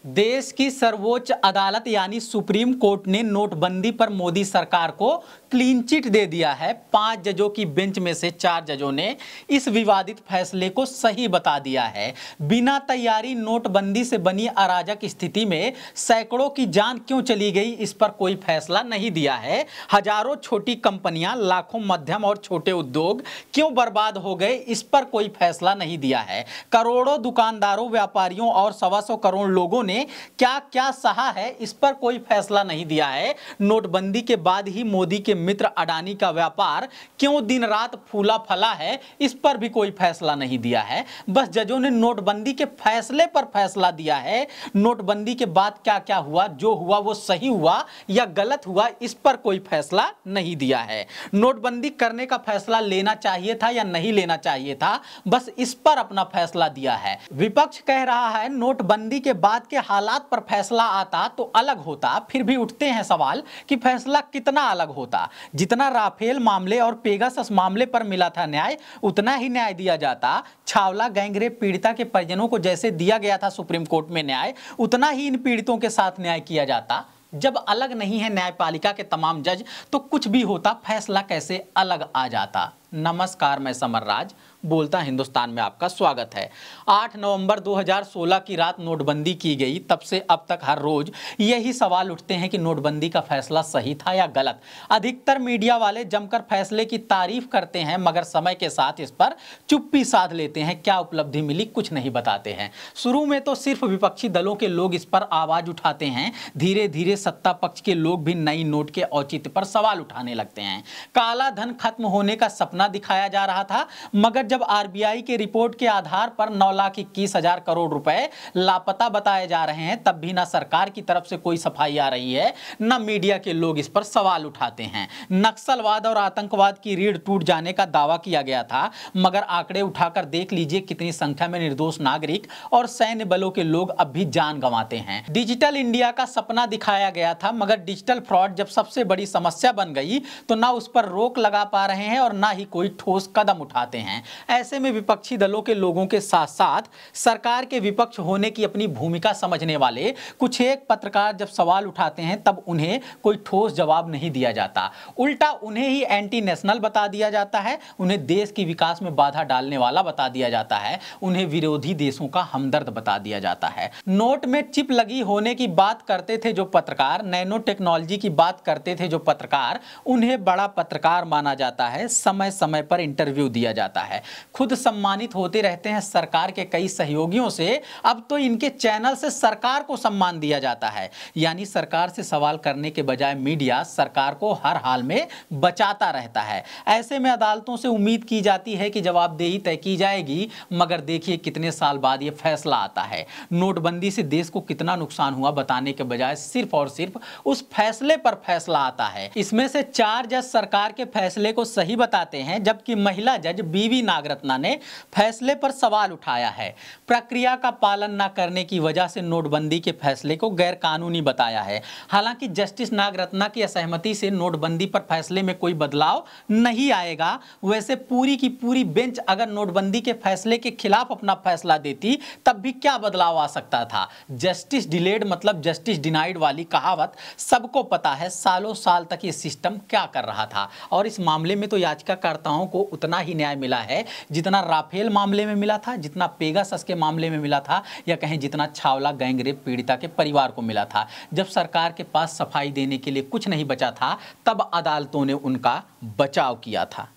देश की सर्वोच्च अदालत यानी सुप्रीम कोर्ट ने नोटबंदी पर मोदी सरकार को क्लीन चिट दे दिया है। 5 जजों की बेंच में से 4 जजों ने इस विवादित फैसले को सही बता दिया है। बिना तैयारी नोटबंदी से बनी अराजक स्थिति में सैकड़ों की जान क्यों चली गई, इस पर कोई फैसला नहीं दिया है। हजारों छोटी कंपनियां, लाखों मध्यम और छोटे उद्योग क्यों बर्बाद हो गए, इस पर कोई फैसला नहीं दिया है। करोड़ों दुकानदारों, व्यापारियों और 125 करोड़ लोगों ने क्या क्या सहा है, इस पर कोई फैसला नहीं दिया है। नोटबंदी के बाद ही मोदी के मित्र अडानी का व्यापार क्यों दिन रात फूला फला है, इस पर भी कोई फैसला नहीं दिया है। बस जजों ने नोटबंदी के फैसले पर फैसला दिया है। नोटबंदी के बाद क्या क्या हुआ, जो हुआ वो सही हुआ या गलत हुआ, इस पर कोई फैसला नहीं दिया है। नोटबंदी करने का फैसला लेना चाहिए था या नहीं लेना चाहिए था, बस इस पर अपना फैसला दिया है। विपक्ष कह रहा है नोटबंदी के बाद के हालात पर फैसला आता तो अलग होता। फिर भी उठते हैं सवाल कि फैसला कितना अलग होता। जितना राफेल मामले और पेगासस मामले पर मिला था न्याय, उतना ही न्याय दिया जाता। छावला गैंगरेप पीड़िता के परिजनों को जैसे दिया गया था सुप्रीम कोर्ट में न्याय, उतना ही इन पीड़ितों के साथ न्याय किया जाता। जब अलग नहीं है न्यायपालिका के तमाम जज, तो कुछ भी होता, फैसला कैसे अलग आ जाता। नमस्कार, मैं समरराज बोलता हिंदुस्तान में आपका स्वागत है। 8 नवंबर 2016 की रात नोटबंदी की गई। तब से अब तक हर रोज यही सवाल उठते हैं कि नोटबंदी का फैसला सही था या गलत। अधिकतर मीडिया वाले जमकर फैसले की तारीफ करते हैं, मगर समय के साथ इस पर चुप्पी साध लेते हैं। क्या उपलब्धि मिली, कुछ नहीं बताते हैं। शुरू में तो सिर्फ विपक्षी दलों के लोग इस पर आवाज उठाते हैं। धीरे धीरे सत्ता पक्ष के लोग भी नई नोट के औचित्य पर सवाल उठाने लगते हैं। काला धन खत्म होने का सपना दिखाया जा रहा था, मगर जब आरबीआई के रिपोर्ट के आधार पर 9,21,000 करोड़ रुपए लापता बताए जा रहे हैं, तब भी ना सरकार की तरफ से कोई सफाई आ रही है, ना मीडिया के लोग इस पर सवाल उठाते हैं। नक्सलवाद और आतंकवाद की रीढ़ टूट जाने का दावा किया गया था, मगर आंकड़े उठाकर देख लीजिए कितनी संख्या में निर्दोष नागरिक और सैन्य बलों के लोग अब भी जान गंवाते हैं। डिजिटल इंडिया का सपना दिखाया गया था, मगर डिजिटल फ्रॉड जब सबसे बड़ी समस्या बन गई तो ना उस पर रोक लगा पा रहे हैं और ना ही कोई ठोस कदम उठाते हैं। ऐसे में विपक्षी दलों के लोगों के साथ साथ सरकार के विपक्ष होने की अपनी भूमिका समझने वाले कुछ एक पत्रकार जब सवाल उठाते हैं, तब उन्हें कोई ठोस जवाब नहीं दिया जाता। उल्टा उन्हें ही एंटी नेशनल बता दिया जाता है, उन्हें देश के विकास में बाधा डालने वाला बता दिया जाता है, उन्हें विरोधी देशों का हमदर्द बता दिया जाता है। नोट में चिप लगी होने की बात करते थे जो पत्रकार, नैनो टेक्नोलॉजी की बात करते थे जो पत्रकार, उन्हें बड़ा पत्रकार माना जाता है। समय समय पर इंटरव्यू दिया जाता है, खुद सम्मानित होते रहते हैं सरकार के कई सहयोगियों से। अब तो इनके चैनल से सरकार को सम्मान दिया जाता है, यानी सरकार से सवाल करने के बजाय मीडिया सरकार को हर हाल में बचाता रहता है। ऐसे में अदालतों से उम्मीद की जाती है कि जवाबदेही तय की जाएगी, मगर देखिए कितने साल बाद ये फैसला आता है। नोटबंदी से देश को कितना नुकसान हुआ बताने के बजाय सिर्फ और सिर्फ उस फैसले पर फैसला आता है। इसमें से 4 जज सरकार के फैसले को सही बताते हैं, जबकि महिला जज बीवी नागरत्ना ने फैसले पर सवाल उठाया है। प्रक्रिया का पालन न करने की वजह से नोटबंदी के फैसले को गैर कानूनी बताया है। हालांकि जस्टिस नागरत्ना की असहमति से नोटबंदी पर फैसले में कोई बदलाव नहीं आएगा। वैसे पूरी की पूरी बेंच अगर नोटबंदी के फैसले के खिलाफ अपना फैसला देती, तब भी क्या बदलाव आ सकता था। जस्टिस डिलेड मतलब जस्टिस डिनाइड वाली कहावत सबको पता है। सालों साल तक ये सिस्टम क्या कर रहा था, और इस मामले में तो याचिकाकर्ताओं को उतना ही न्याय मिला है जितना राफेल मामले में मिला था, जितना पेगासस के मामले में मिला था, या कहीं जितना छावला गैंगरेप पीड़िता के परिवार को मिला था। जब सरकार के पास सफाई देने के लिए कुछ नहीं बचा था, तब अदालतों ने उनका बचाव किया था।